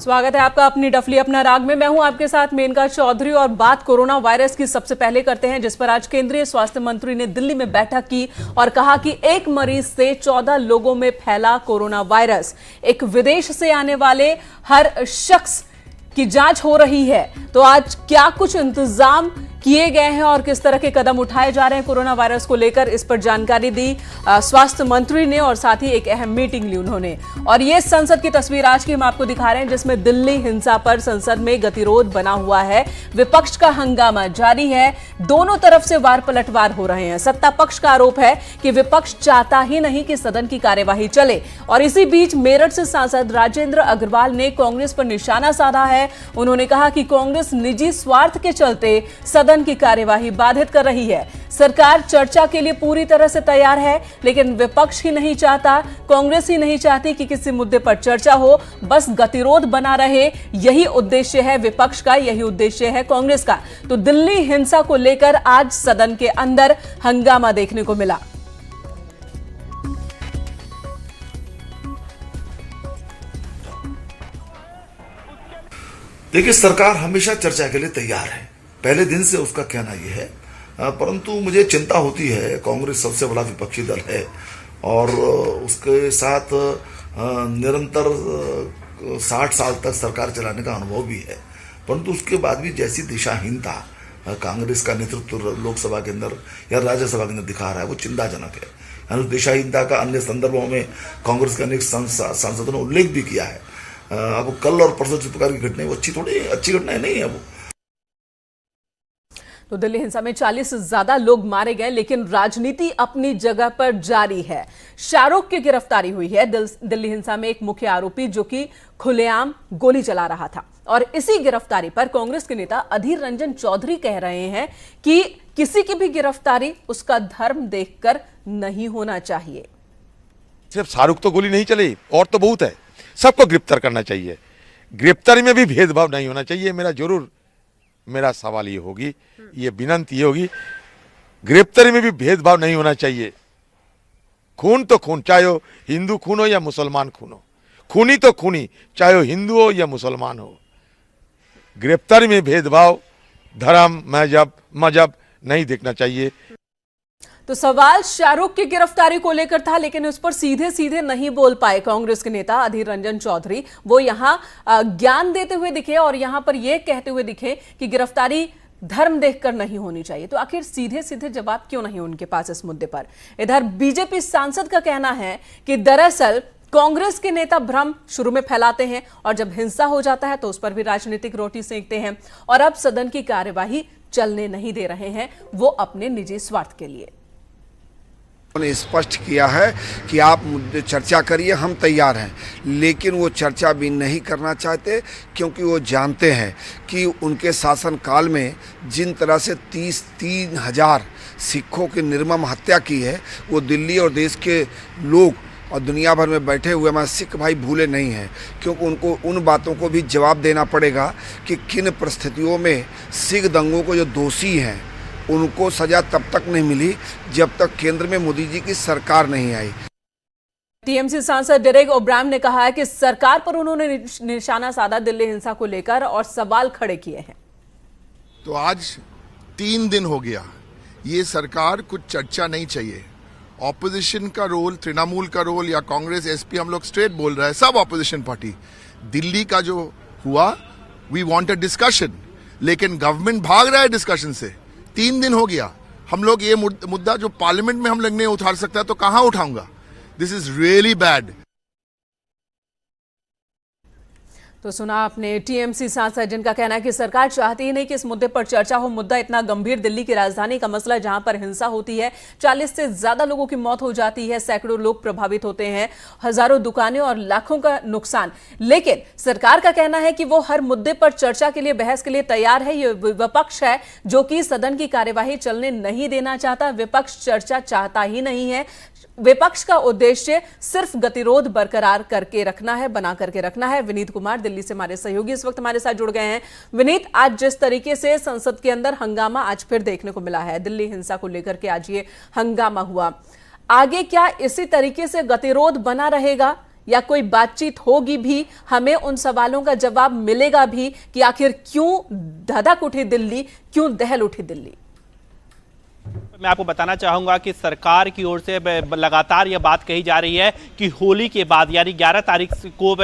स्वागत है आपका अपनी डफली अपना राग में। मैं हूं आपके साथ मेनका चौधरी और बात कोरोना वायरस की सबसे पहले करते हैं, जिस पर आज केंद्रीय स्वास्थ्य मंत्री ने दिल्ली में बैठक की और कहा कि एक मरीज से 14 लोगों में फैला कोरोना वायरस। एक विदेश से आने वाले हर शख्स की जांच हो रही है। तो आज क्या कुछ इंतजाम किए गए हैं और किस तरह के कदम उठाए जा रहे हैं कोरोना वायरस को लेकर, इस पर जानकारी दी स्वास्थ्य मंत्री ने और साथ ही एक अहम मीटिंग ली उन्होंने। और ये संसद की तस्वीर आज की हम आपको दिखा रहे हैं, जिसमें दिल्ली हिंसा पर संसद में गतिरोध बना हुआ है। विपक्ष का हंगामा जारी है, दोनों तरफ से वार पलटवार हो रहे हैं। सत्ता पक्ष का आरोप है कि विपक्ष चाहता ही नहीं कि सदन की कार्यवाही चले। और इसी बीच मेरठ से सांसद राजेंद्र अग्रवाल ने कांग्रेस पर निशाना साधा है। उन्होंने कहा कि कांग्रेस निजी स्वार्थ के चलते सदन की कार्यवाही बाधित कर रही है। सरकार चर्चा के लिए पूरी तरह से तैयार है, लेकिन विपक्ष ही नहीं चाहता, कांग्रेस ही नहीं चाहती कि किसी मुद्दे पर चर्चा हो, बस गतिरोध बना रहे। यही उद्देश्य है विपक्ष का, यही उद्देश्य है कांग्रेस का। तो दिल्ली हिंसा को लेकर आज सदन के अंदर हंगामा देखने को मिला। देखिए, सरकार हमेशा चर्चा के लिए तैयार है, पहले दिन से उसका कहना यह है। परंतु मुझे चिंता होती है, कांग्रेस सबसे बड़ा विपक्षी दल है और उसके साथ निरंतर 60 साल तक सरकार चलाने का अनुभव भी है। परंतु उसके बाद भी जैसी दिशाहीनता कांग्रेस का नेतृत्व लोकसभा के अंदर या राज्यसभा के अंदर दिखा रहा है, वो चिंताजनक है। दिशाहीनता का अन्य संदर्भों में कांग्रेस के अनेक सांसदों ने उल्लेख भी किया है। अब कल और परसों जिस प्रकार की घटनाएं, वो अच्छी घटनाएं नहीं है वो। तो दिल्ली हिंसा में 40 से ज्यादा लोग मारे गए, लेकिन राजनीति अपनी जगह पर जारी है। शाहरुख की गिरफ्तारी हुई है। दिल्ली हिंसा में एक मुख्य आरोपी जो कि खुलेआम गोली चला रहा था, और इसी गिरफ्तारी पर कांग्रेस के नेता अधीर रंजन चौधरी कह रहे हैं कि किसी की भी गिरफ्तारी उसका धर्म देखकर नहीं होना चाहिए। सिर्फ शाहरुख तो गोली नहीं चली, और तो बहुत है। सबको गिरफ्तार करना चाहिए, गिरफ्तारी में भी भेदभाव नहीं होना चाहिए। मेरा सवाल ये होगी, ये विनती ये होगी, गिरफ्तारी में भी भेदभाव नहीं होना चाहिए। खून तो खून, चाहे वो हिंदू खून हो या मुसलमान खून हो, खूनी तो खूनी, चाहे वो हिंदू हो या मुसलमान हो। गिरफ्तारी में भेदभाव धर्म मजहब नहीं देखना चाहिए। तो सवाल शाहरुख की गिरफ्तारी को लेकर था, लेकिन उस पर सीधे सीधे नहीं बोल पाए कांग्रेस के नेता अधीर रंजन चौधरी। वो यहां ज्ञान देते हुए दिखे और यहां पर यह कहते हुए दिखे कि गिरफ्तारी धर्म देखकर नहीं होनी चाहिए। तो आखिर सीधे सीधे जवाब क्यों नहीं उनके पास इस मुद्दे पर? इधर बीजेपी सांसद का कहना है कि दरअसल कांग्रेस के नेता भ्रम शुरू में फैलाते हैं और जब हिंसा हो जाता है तो उस पर भी राजनीतिक रोटी सेंकते हैं, और अब सदन की कार्यवाही चलने नहीं दे रहे हैं वो अपने निजी स्वार्थ के लिए। उन्होंने स्पष्ट किया है कि आप चर्चा करिए, हम तैयार हैं, लेकिन वो चर्चा भी नहीं करना चाहते, क्योंकि वो जानते हैं कि उनके शासनकाल में जिन तरह से 33,000 सिखों की निर्मम हत्या की है, वो दिल्ली और देश के लोग और दुनिया भर में बैठे हुए हमारे सिख भाई भूले नहीं हैं। क्योंकि उनको उन बातों को भी जवाब देना पड़ेगा कि किन परिस्थितियों में सिख दंगों को जो दोषी हैं उनको सजा तब तक नहीं मिली जब तक केंद्र में मोदी जी की सरकार नहीं आई। टीएमसी सांसद डेरेक ओब्रायन ने कहा है कि सरकार पर उन्होंने निशाना साधा दिल्ली हिंसा को लेकर और सवाल खड़े किए हैं। तो आज 3 दिन हो गया, ये सरकार कुछ चर्चा नहीं चाहिए। ऑपोजिशन का रोल, तृणमूल का रोल या कांग्रेस एसपी, हम लोग स्ट्रेट बोल रहे हैं, सब ऑपोजिशन पार्टी। दिल्ली का जो हुआ, वी वांट अ डिस्कशन, लेकिन गवर्नमेंट भाग रहा है डिस्कशन से। 3 दिन हो गया, हम लोग ये मुद्दा जो पार्लियामेंट में हम लोग नहीं उठा सकता, तो कहां उठाऊंगा? This is really bad. तो सुना आपने टीएमसी सांसद, जिनका कहना है कि सरकार चाहती ही नहीं कि इस मुद्दे पर चर्चा हो। मुद्दा इतना गंभीर, दिल्ली की राजधानी का मसला, जहां पर हिंसा होती है, 40 से ज्यादा लोगों की मौत हो जाती है, सैकड़ों लोग प्रभावित होते हैं, हजारों दुकानें और लाखों का नुकसान। लेकिन सरकार का कहना है कि वो हर मुद्दे पर चर्चा के लिए, बहस के लिए तैयार है। ये विपक्ष है जो कि सदन की कार्यवाही चलने नहीं देना चाहता। विपक्ष चर्चा चाहता ही नहीं है। विपक्ष का उद्देश्य सिर्फ गतिरोध बरकरार करके रखना है, बना करके रखना है। विनीत कुमार दिल्ली से हमारे सहयोगी इस वक्त हमारे साथ जुड़ गए हैं। विनीत, आज जिस तरीके से संसद के अंदर हंगामा आज फिर देखने को मिला है, दिल्ली हिंसा को लेकर के आज ये हंगामा हुआ, आगे क्या इसी तरीके से गतिरोध बना रहेगा या कोई बातचीत होगी भी, हमें उन सवालों का जवाब मिलेगा भी कि आखिर क्यों धधक उठी दिल्ली, क्यों दहल उठी दिल्ली? मैं आपको बताना चाहूंगा कि सरकार की ओर से लगातार यह बात कही जा रही है कि होली के बाद यानी 11 तारीख को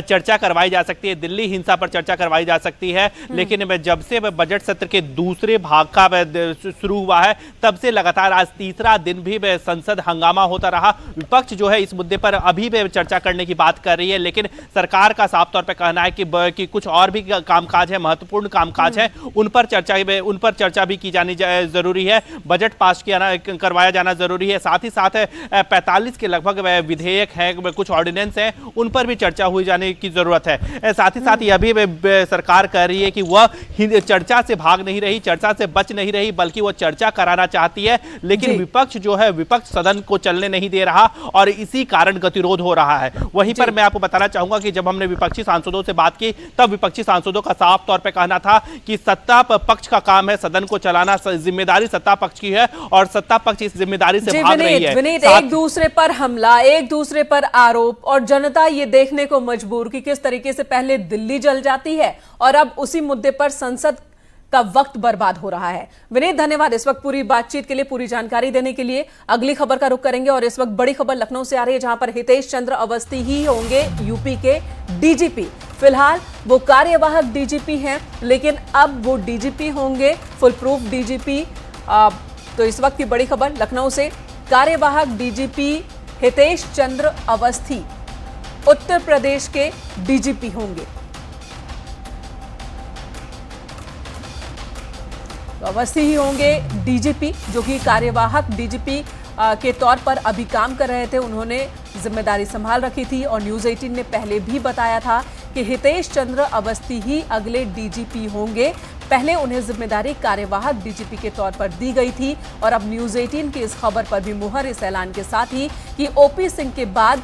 चर्चा करवाई जा सकती है, दिल्ली हिंसा पर चर्चा करवाई जा सकती है। लेकिन जब से बजट सत्र के दूसरे भाग का शुरू हुआ है तब से लगातार आज तीसरा दिन भी संसद हंगामा होता रहा। विपक्ष जो है इस मुद्दे पर अभी भी चर्चा करने की बात कर रही है, लेकिन सरकार का साफ तौर पर कहना है कि कुछ और भी कामकाज है, महत्वपूर्ण कामकाज है, उन पर चर्चा भी की जानी जरूरी है। बजट पास करवाया जाना जरूरी है। साथ ही साथ 45 के लगभग विधेयक हैं, कुछ ऑर्डिनेंस हैं, उन पर भी चर्चा हुई जाने की जरूरत है। साथ ही साथ यह भी सरकार कह रही है कि वह चर्चा से भाग नहीं रही, चर्चा से बच नहीं रही, बल्कि वह चर्चा कराना चाहती है। लेकिन विपक्ष जो है, विपक्ष सदन को चलने नहीं दे रहा और इसी कारण गतिरोध हो रहा है। वहीं पर मैं आपको बताना चाहूंगा कि जब हमने विपक्षी सांसदों से बात की तब विपक्षी सांसदों का साफ तौर पर कहना था कि सत्ता पक्ष का काम है सदन को चलाना, जिम्मेदारी सत्ता पक्ष की है और सत्ता पक्ष इस जिम्मेदारी से भाग रही है। विनीत, एक दूसरे पर हमला, एक दूसरे पर आरोप और जनता ये देखने को मजबूर कि किस तरीके से पहले दिल्ली जल जाती है और अब उसी मुद्दे पर संसद का वक्त बर्बाद हो रहा है। विनीत, धन्यवाद इस वक्त पूरी बातचीत के लिए, पूरी जानकारी देने के लिए। अगली खबर का रुख करेंगे और इस वक्त बड़ी खबर लखनऊ से आ रही है, जहां पर हितेश चंद्र अवस्थी ही होंगे यूपी के डीजीपी। फिलहाल वो कार्यवाहक डीजीपी हैं, लेकिन अब वो डीजीपी होंगे, फुल प्रूफ डीजीपी। तो इस वक्त की बड़ी खबर लखनऊ से, कार्यवाहक डीजीपी हितेश चंद्र अवस्थी उत्तर प्रदेश के डीजीपी होंगे। तो अवस्थी ही होंगे डीजीपी, जो कि कार्यवाहक डीजीपी के तौर पर अभी काम कर रहे थे। उन्होंने जिम्मेदारी संभाल रखी थी और न्यूज़ 18 ने पहले भी बताया था कि हितेश चंद्र अवस्थी ही अगले डीजीपी होंगे। पहले उन्हें जिम्मेदारी कार्यवाहक डीजीपी के तौर पर दी गई थी और अब न्यूज़ 18 की इस खबर पर भी मुहर इस ऐलान के साथ ही कि ओपी सिंह के बाद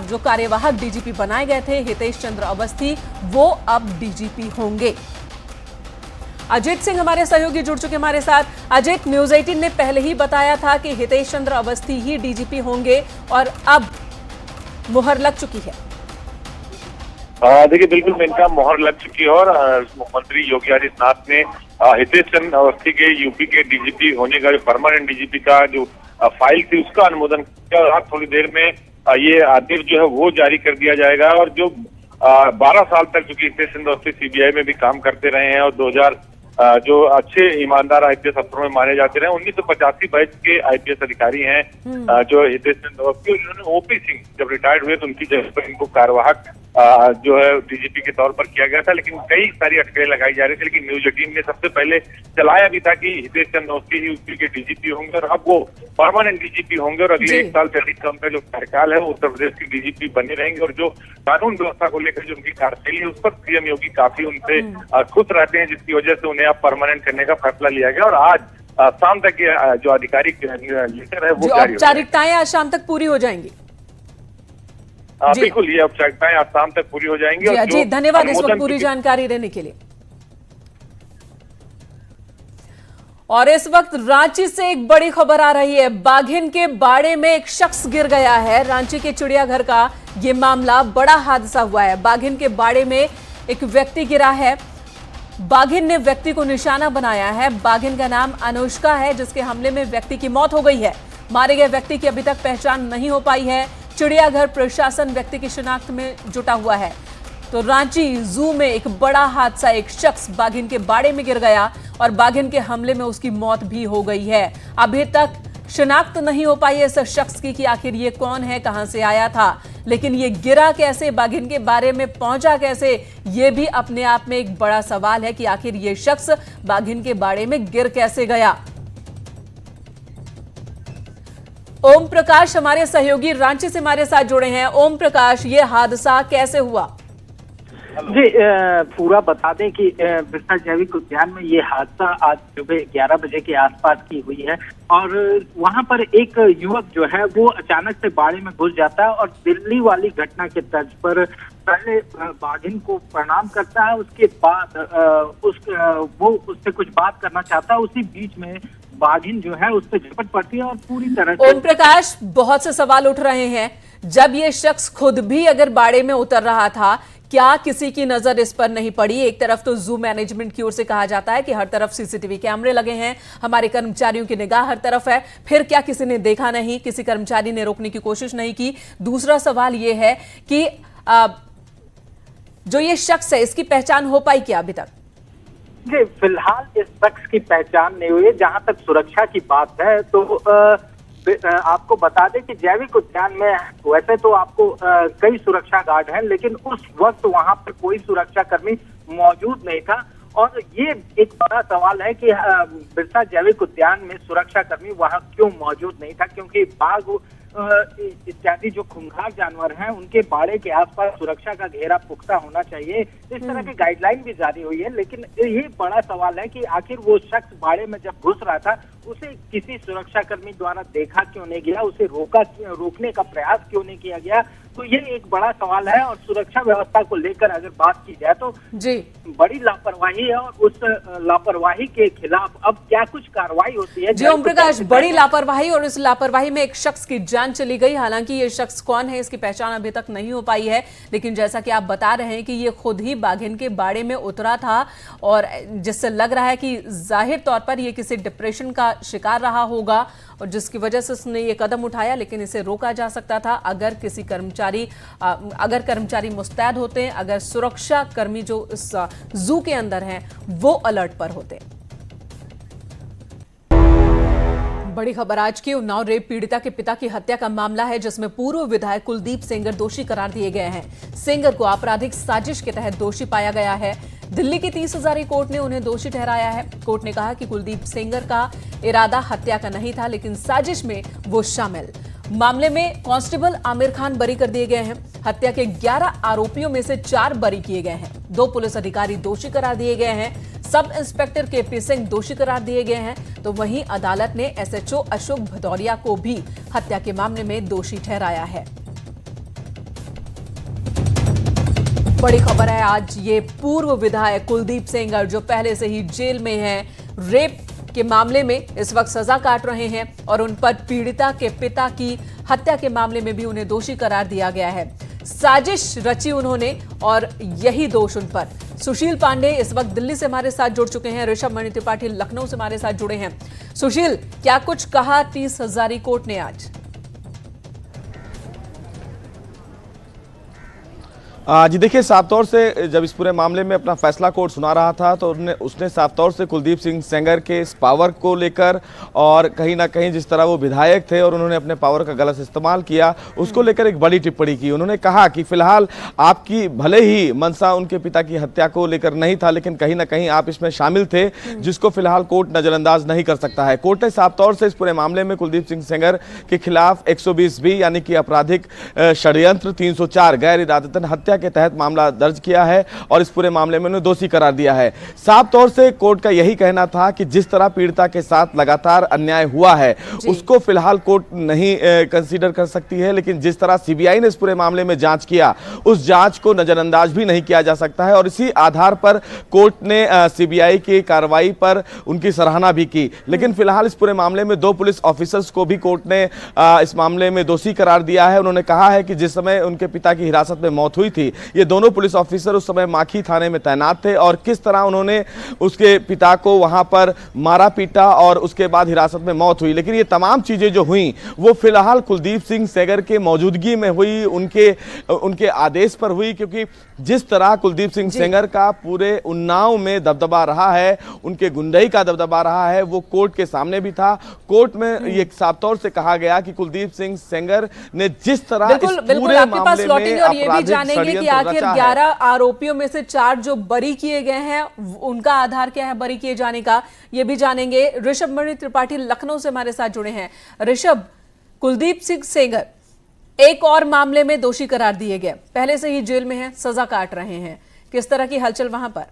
जो कार्यवाहक डीजीपी बनाए गए थे हितेश चंद्र अवस्थी, वो अब डीजीपी होंगे। अजीत सिंह हमारे सहयोगी जुड़ चुके हमारे साथ। अजीत, न्यूज़ 18 ने पहले ही बताया था कि हितेश चंद्र अवस्थी ही डीजीपी होंगे और अब मुहर लग चुकी है। देखिए, बिल्कुल इनका मुहर लग चुकी है और मुख्यमंत्री योगी आदित्यनाथ ने हितेश चंद्र अवस्थी के यूपी के डीजीपी होने का, जो परमानेंट डीजीपी का जो फाइल थी उसका अनुमोदन किया और थोड़ी देर में ये आदेश जो है वो जारी कर दिया जाएगा। और जो 12 साल तक जो हितेश चंद्र अवस्थी सीबीआई में भी काम करते रहे हैं और 2000 जो अच्छे ईमानदार आईपीएस अफसरों में माने जाते रहे, 1985 बैच के आईपीएस अधिकारी हैं जो हितेश चंद्र अवस्थी। उन्होंने ओपी सिंह जब रिटायर्ड हुए तो उनकी जगह पर इनको कार्यवाहक जो है डीजीपी के तौर पर किया गया था, लेकिन कई सारी अटकलें लगाई जा रही थी। लेकिन न्यूज़ 18 ने सबसे पहले चलाया भी था कि हितेश चंद्र अवस्थी ही यूपी के डीजीपी होंगे और अब वो परमानेंट डीजीपी होंगे और अगले 1 साल से अधिक का उनका जो कार्यकाल है वो उत्तर प्रदेश के डीजीपी बने रहेंगे। और जो कानून व्यवस्था को लेकर जो उनकी कार्यशैली है उस पर सीएम योगी काफी उनसे खुश रहते हैं, जिसकी वजह से उन्हें अब परमानेंट करने का फैसला लिया गया। और आज शाम तक जो आधिकारिक लेटर है वो औपचारिकताएं आज शाम तक पूरी हो जाएंगी। बिल्कुल, ये औपचारिकताएं आज शाम तक पूरी हो जाएंगी। जी, धन्यवाद इस वक्त पूरी जानकारी देने के लिए। और इस वक्त रांची से एक बड़ी खबर आ रही है। बाघिन के बाड़े में एक शख्स गिर गया है। रांची के चिड़ियाघर का ये मामला, बड़ा हादसा हुआ है। बाघिन के बाड़े में एक व्यक्ति गिरा है। बाघिन ने व्यक्ति को निशाना बनाया है। बाघिन का नाम अनुष्का है, जिसके हमले में व्यक्ति की मौत हो गई है। मारे गए व्यक्ति की अभी तक पहचान नहीं हो पाई है। चिड़ियाघर प्रशासन व्यक्ति की शिनाख्त में जुटा हुआ है। तो रांची जू में एक बड़ा हादसा, एक शख्स बाघिन के बाड़े में गिर गया और बाघिन के हमले में उसकी मौत भी हो गई है। अभी तक शिनाख्त नहीं हो पाई है इस शख्स की कि आखिर ये कौन है, कहां से आया था, लेकिन ये गिरा कैसे, बाघिन के बारे में पहुंचा कैसे, ये भी अपने आप में एक बड़ा सवाल है कि आखिर ये शख्स बाघिन के बाड़े में गिर कैसे गया। ओम प्रकाश हमारे सहयोगी रांची से हमारे साथ जुड़े हैं। ओम प्रकाश, ये हादसा कैसे हुआ? जी, पूरा बता दें कि बिरसा जैविक उद्यान में ये हादसा आज सुबह 11 बजे के आसपास की हुई है और वहां पर एक युवक जो है वो अचानक से बाड़े में घुस जाता है और दिल्ली वाली घटना के तर्ज पर पहले बाघिन को प्रणाम करता है, उसके बाद वो उससे कुछ बात करना चाहता है। उसी बीच में बाघिन जो है उस पर झपट पड़ती है और पूरी तरह से। ओम प्रकाश, बहुत से सवाल उठ रहे हैं। जब ये शख्स खुद भी अगर बाड़े में उतर रहा था, क्या किसी की नजर इस पर नहीं पड़ी? एक तरफ तो जू मैनेजमेंट की ओर से कहा जाता है कि हर तरफ सीसीटीवी कैमरे लगे हैं, हमारे कर्मचारियों की निगाह हर तरफ है, फिर क्या किसी ने देखा नहीं, किसी कर्मचारी ने रोकने की कोशिश नहीं की? दूसरा सवाल यह है कि जो ये शख्स है, इसकी पहचान हो पाई क्या अभी तक? जी, फिलहाल इस शख्स की पहचान नहीं हुई। जहां तक सुरक्षा की बात है तो आपको बता दें कि जैविक उद्यान में वैसे तो आपको कई सुरक्षा गार्ड हैं, लेकिन उस वक्त वहां पर कोई सुरक्षा कर्मी मौजूद नहीं था। और ये एक बड़ा सवाल है कि बिरसा जैविक उद्यान में सुरक्षा कर्मी वहां क्यों मौजूद नहीं था, क्योंकि बाघ इत्यादि जो खूंखार जानवर हैं उनके बाड़े के आसपास सुरक्षा का घेरा पुख्ता होना चाहिए। इस तरह की गाइडलाइन भी जारी हुई है, लेकिन ये बड़ा सवाल है कि आखिर वो शख्स बाड़े में जब घुस रहा था उसे किसी सुरक्षा कर्मी द्वारा देखा क्यों नहीं गया, उसे रोकने का प्रयास क्यों नहीं किया गया? तो ये एक बड़ा सवाल है। और सुरक्षा व्यवस्था को लेकर अगर बात की जाए तो जी बड़ी लापरवाही है, और उस लापरवाही के खिलाफ अब क्या कुछ कार्रवाई होती है? जी ओम प्रकाश, बड़ी लापरवाही, और इस लापरवाही में एक शख्स की जान चली गई। हालांकि ये शख्स कौन है इसकी पहचान अभी तक नहीं हो पाई है, लेकिन जैसा कि आप बता रहे हैं कि ये खुद ही बाघिन के बाड़े में उतरा था, और जिससे लग रहा है कि जाहिर तौर पर ये किसी डिप्रेशन का शिकार रहा होगा, और जिसकी वजह से उसने ये कदम उठाया। लेकिन इसे रोका जा सकता था अगर अगर कर्मचारी मुस्तैद होते, अगर सुरक्षा कर्मी जो इस जू के अंदर हैं वो अलर्ट पर होते। बड़ी खबर आज की उन्नाव रेप पीड़िता के पिता की हत्या का मामला है, जिसमें पूर्व विधायक कुलदीप सेंगर दोषी करार दिए गए हैं। सेंगर को आपराधिक साजिश के तहत दोषी पाया गया है। दिल्ली की 30 हजारी कोर्ट ने उन्हें दोषी ठहराया है। कोर्ट ने कहा कि कुलदीप सेंगर का इरादा हत्या का नहीं था, लेकिन साजिश में वो शामिल। मामले में कांस्टेबल आमिर खान बरी कर दिए गए हैं। हत्या के 11 आरोपियों में से 4 बरी किए गए हैं। 2 पुलिस अधिकारी दोषी करार दिए गए हैं। सब इंस्पेक्टर केपी सिंह दोषी करार दिए गए हैं। तो वहीं अदालत ने एसएचओ अशोक भदौरिया को भी हत्या के मामले में दोषी ठहराया है। बड़ी खबर है आज ये पूर्व विधायक कुलदीप सेंगर, जो पहले से ही जेल में हैं, रेप के मामले में इस वक्त सजा काट रहे हैं, और उन पर पीड़िता के पिता की हत्या के मामले में भी उन्हें दोषी करार दिया गया है। साजिश रची उन्होंने, और यही दोष उन पर। सुशील पांडे इस वक्त दिल्ली से हमारे साथ जुड़ चुके हैं, ऋषभ मणि त्रिपाठी लखनऊ से हमारे साथ जुड़े हैं। सुशील, क्या कुछ कहा 30 हजारी कोर्ट ने आज? जी देखिए, साफ तौर से जब इस पूरे मामले में अपना फैसला कोर्ट सुना रहा था तो उसने साफ तौर से कुलदीप सिंह सेंगर के इस पावर को लेकर, और कहीं ना कहीं जिस तरह वो विधायक थे और उन्होंने अपने पावर का गलत इस्तेमाल किया, उसको लेकर एक बड़ी टिप्पणी की। उन्होंने कहा कि फिलहाल आपकी भले ही मंशा उनके पिता की हत्या को लेकर नहीं था, लेकिन कहीं ना कहीं आप इसमें शामिल थे, जिसको फिलहाल कोर्ट नजरअंदाज नहीं कर सकता है। कोर्ट ने साफ तौर से इस पूरे मामले में कुलदीप सिंह सेंगर के खिलाफ 120B यानी कि आपराधिक षड्यंत्र 304 गैर इरादतन हत्या के तहत मामला दर्ज किया है, और इस पूरे मामले में उन्हें दोषी करार दिया है। साफ तौर से कोर्ट का यही कहना था कि जिस तरह पीड़िता के साथ लगातार अन्याय हुआ है उसको फिलहाल कोर्ट नहीं कंसीडर कर सकती है, लेकिन जिस तरह सीबीआई ने इस पूरे मामले में जांच किया, उस जांच को नजरअंदाज भी नहीं किया जा सकता है। और इसी आधार पर कोर्ट ने सीबीआई की कार्रवाई पर उनकी सराहना भी की। लेकिन फिलहाल इस पूरे मामले में 2 पुलिस ऑफिसर्स को भी कोर्ट ने इस मामले में दोषी करार दिया है। उन्होंने कहा है कि जिस समय उनके पिता की हिरासत में मौत हुई थी, ये दोनों पुलिस ऑफिसर उस समय माखी थाने में तैनात थे, और किस तरह उन्होंने उसके पिता को वहां पर मारा पीटा और उसके बाद हिरासत में मौत हुई। लेकिन ये तमाम चीजें जो हुई वो फिलहाल कुलदीप सिंह सेंगर के मौजूदगी में हुई, उनके आदेश पर हुई, क्योंकि जिस तरह कुलदीप सिंह सेंगर का पूरे उन्नाव में दबदबा रहा है, उनके गुंडई का दबदबा रहा है, वो कोर्ट के सामने भी था। कोर्ट में ये साफ तौर से कहा गया कि कुलदीप सिंह सेंगर ने जिस तरह बिल्कुल आपके पास लौटेंगे और ये भी जानेंगे कि आखिर 11 आरोपियों में से 4 जो बरी किए गए हैं उनका आधार क्या है बरी किए जाने का, ये भी जानेंगे। ऋषभ मणि त्रिपाठी लखनऊ से हमारे साथ जुड़े हैं। ऋषभ, कुलदीप सिंह सेंगर एक और मामले में दोषी करार दिए गए, पहले से ही जेल में हैं, सजा काट रहे हैं, किस तरह की हलचल वहां पर?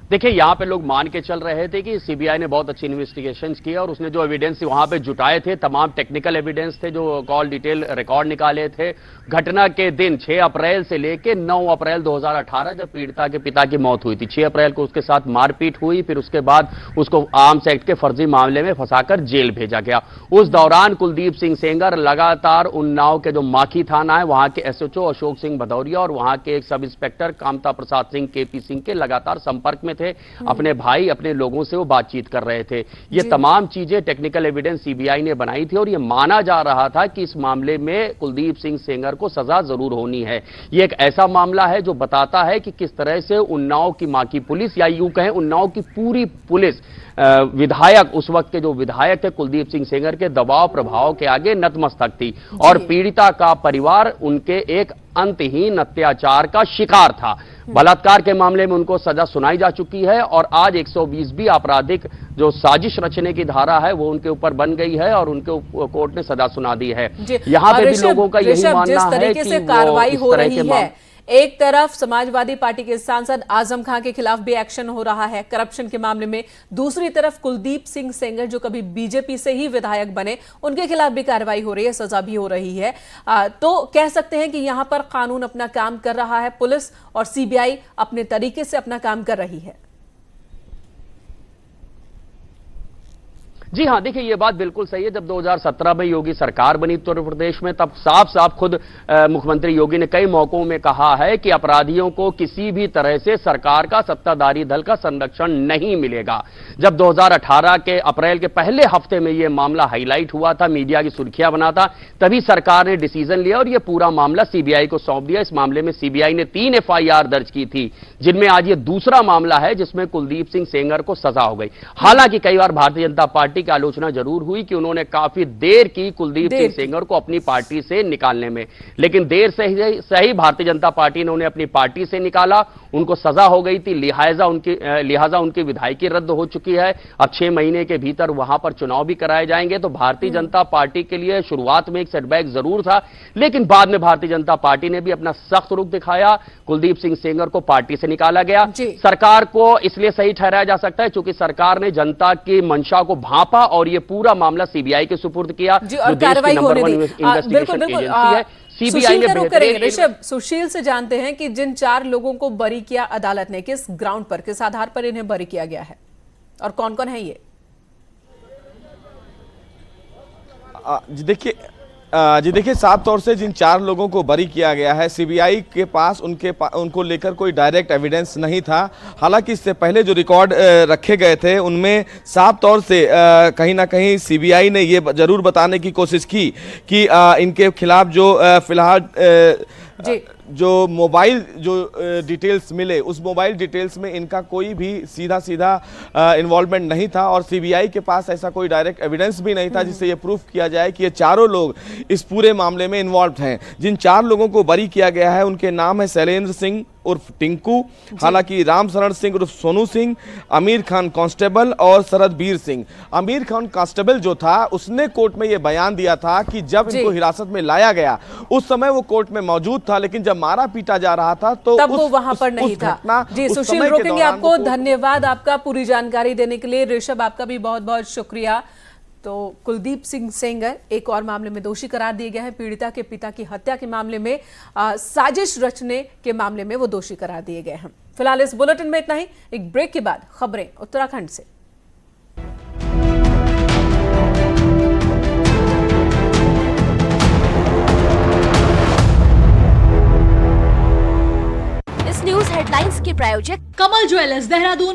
देखिए, यहाँ पे लोग मान के चल रहे थे कि सीबीआई ने बहुत अच्छी इन्वेस्टिगेशंस की और उसने जो एविडेंस वहां पे जुटाए थे, तमाम टेक्निकल एविडेंस थे, जो कॉल डिटेल रिकॉर्ड निकाले थे घटना के दिन 6 अप्रैल से लेके 9 अप्रैल 2018 जब पीड़िता के पिता की मौत हुई थी। 6 अप्रैल को उसके साथ मारपीट हुई, फिर उसके बाद उसको आर्म्स एक्ट के फर्जी मामले में फंसाकर जेल भेजा गया। उस दौरान कुलदीप सिंह सेंगर लगातार उन्नाव के जो माखी थाना है वहां के एसएचओ अशोक सिंह भदौरिया और वहां के एक sub inspector Kamta Prasad Singh KP Singh के लगातार संपर्क में थे। अपने भाई, अपने लोगों से वो बातचीत कर रहे थे। ये तमाम चीजें टेक्निकल एविडेंस सीबीआई ने बनाई थी और ये माना जा रहा था कि इस मामले में कुलदीप सिंह सेंगर को सजा जरूर होनी है। ये एक ऐसा मामला है जो बताता है कि किस तरह से उन्नाव की माकी पुलिस, या यूं कहें उन्नाव की पूरी पुलिस, विधायक, उस वक्त के जो विधायक थे कुलदीप सिंह सेंगर के दबाव प्रभाव के आगे नतमस्तक थी और पीड़िता का परिवार उनके एक अंतहीन अत्याचार का शिकार था। बलात्कार के मामले में उनको सजा सुनाई जा चुकी है और आज 120 आपराधिक जो साजिश रचने की धारा है वो उनके ऊपर बन गई है और उनके कोर्ट ने सजा सुना दी है। यहाँ पे भी लोगों का यही मानना है कि से कार्रवाई हो रही है, एक तरफ समाजवादी पार्टी के सांसद आजम खान के खिलाफ भी एक्शन हो रहा है करप्शन के मामले में, दूसरी तरफ कुलदीप सिंह सेंगर जो कभी बीजेपी से ही विधायक बने उनके खिलाफ भी कार्रवाई हो रही है, सजा भी हो रही है। तो कह सकते हैं कि यहां पर कानून अपना काम कर रहा है, पुलिस और सीबीआई अपने तरीके से अपना काम कर रही है। जी हाँ, देखिए ये बात बिल्कुल सही है। जब 2017 में योगी सरकार बनी उत्तर प्रदेश में, तब साफ साफ खुद मुख्यमंत्री योगी ने कई मौकों में कहा है कि अपराधियों को किसी भी तरह से सरकार का, सत्ताधारी दल का संरक्षण नहीं मिलेगा। जब 2018 के अप्रैल के पहले हफ्ते में यह मामला हाईलाइट हुआ था, मीडिया की सुर्खियां बना था, तभी सरकार ने डिसीजन लिया और यह पूरा मामला सीबीआई को सौंप दिया। इस मामले में सीबीआई ने 3 एफआईआर दर्ज की थी, जिनमें आज ये दूसरा मामला है जिसमें कुलदीप सिंह सेंगर को सजा हो गई। हालांकि कई बार भारतीय जनता पार्टी की आलोचना जरूर हुई कि उन्होंने काफी देर की कुलदीप सिंह सेंगर को अपनी पार्टी से निकालने में, लेकिन देर से ही भारतीय जनता पार्टी ने उन्हें अपनी पार्टी से निकाला, उनको सजा हो गई थी, लिहाजा उनकी विधायकी रद्द हो चुकी है। अब 6 महीने के भीतर वहां पर चुनाव भी कराए जाएंगे। तो भारतीय जनता पार्टी के लिए शुरुआत में एक सेटबैक जरूर था, लेकिन बाद में भारतीय जनता पार्टी ने भी अपना सख्त रुख दिखाया, कुलदीप सिंह सेंगर को पार्टी से निकाला गया। सरकार को इसलिए सही ठहराया जा सकता है क्योंकि सरकार ने जनता की मंशा को भांपा और ये पूरा मामला सीबीआई के सुपुर्द किया, जो देश की नंबर 1 इन्वेस्टिगेशन एजेंसी है। सीबीआई ने ऋषभ, सुशील से जानते हैं कि जिन 4 लोगों को बरी किया अदालत ने, किस ग्राउंड पर, किस आधार पर इन्हें बरी किया गया है और कौन कौन है ये? जी देखिए, साफ तौर से जिन 4 लोगों को बरी किया गया है, सीबीआई के पास उनको लेकर कोई डायरेक्ट एविडेंस नहीं था। हालांकि इससे पहले जो रिकॉर्ड रखे गए थे उनमें साफ तौर से कहीं ना कहीं सीबीआई ने ये जरूर बताने की कोशिश की कि इनके खिलाफ जो फिलहाल जो मोबाइल डिटेल्स मिले, उस मोबाइल डिटेल्स में इनका कोई भी सीधा इन्वॉल्वमेंट नहीं था और सीबीआई के पास ऐसा कोई डायरेक्ट एविडेंस भी नहीं था जिससे ये प्रूफ किया जाए कि ये चारों लोग इस पूरे मामले में इन्वॉल्व हैं। जिन 4 लोगों को बरी किया गया है उनके नाम है शैलेंद्र सिंह उर्फ टिंकू, हालांकि रामशरण सिंह उर्फ सोनू सिंह, आमिर खान कांस्टेबल और शरदबीर सिंह। आमिर खान कांस्टेबल जो था उसने कोर्ट में यह बयान दिया था कि जब इनको हिरासत में लाया गया उस समय वो कोर्ट में मौजूद था, लेकिन जब मारा पीटा जा रहा था तो तब वो वहां पर नहीं था। जी सुशील, रोकेंगे आपको। धन्यवाद आपका पूरी जानकारी देने के लिए। ऋषभ, आपका भी बहुत बहुत शुक्रिया। तो कुलदीप सिंह सेंगर एक और मामले में दोषी करार दिए गए हैं। पीड़िता के पिता की हत्या के मामले में, साजिश रचने के मामले में वो दोषी करार दिए गए हैं। फिलहाल इस बुलेटिन में इतना ही। एक ब्रेक के बाद खबरें उत्तराखंड से। इस न्यूज हेडलाइंस के प्रायोजक कमल ज्वेलर्स, देहरादून।